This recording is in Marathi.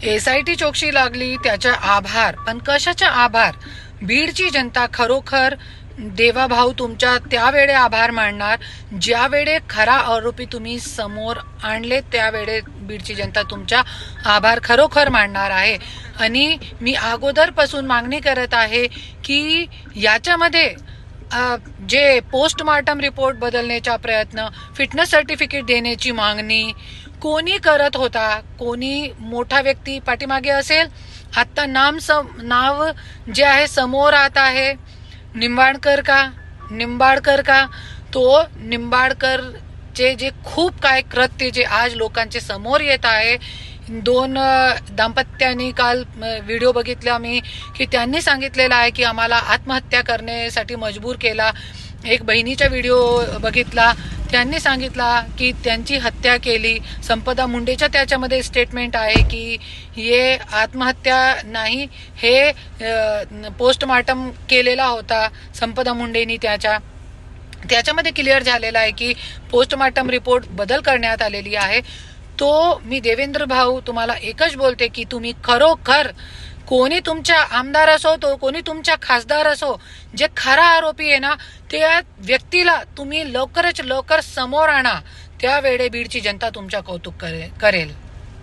SIT चौकशी लागली त्याचा आभार, पण कशाचा आभार? बीडची जनता खरोखर देवाभाऊ तुमच्या त्यावेळे आभार मानणार ज्यावेळे खरा आरोपी तुम्ही समोर आणले, त्यावेळे बीडची जनता तुमच्या आभार खरोखर मानणार आहे. आणि मी अगोदरपासून मागणी करत आहे की याच्यामध्ये जे पोस्टमार्टम रिपोर्ट बदलण्याचा प्रयत्न, फिटनेस सर्टिफिकेट देण्याची मागणी कोणी करत होता, कोणी मोठा व्यक्ती पाठीमागे असेल. आता नाव जे आहे समोर आता आहे निंबाळकर का तो निंबाळकरचे जे खूप काय कृत्य जे आज लोकांचे समोर येत आहे. दोन दाम्पत्यांनी काल व्हिडिओ बघितला मी की त्यांनी सांगितलेलं आहे की आम्हाला आत्महत्या करण्यासाठी मजबूर केला. एक बहिणीचा व्हिडिओ बघितला, त्यांनी सांगितला की त्यांची हत्या केली. संपदा मुंडेच्या त्याच्यामध्ये स्टेटमेंट आहे की हे आत्महत्या नाही, हे पोस्टमार्टम केलेला होता संपदा मुंडेनी. त्याच्यामध्ये क्लिअर झालेला आहे की पोस्टमार्टम रिपोर्ट बदल करण्यात आलेली आहे. तो मी देवेंद्र भाऊ तुम्हाला एकच बोलते की तुम्ही खरोखर कोणी तुमच्या आमदार असो, तो कोणी तुमच्या खासदार असो, जे खरा आरोपी आहे ना त्या व्यक्तीला तुम्ही लवकरच लवकर समोर आणा. त्यावेळे बीडची जनता तुमच्या कौतुक करेल.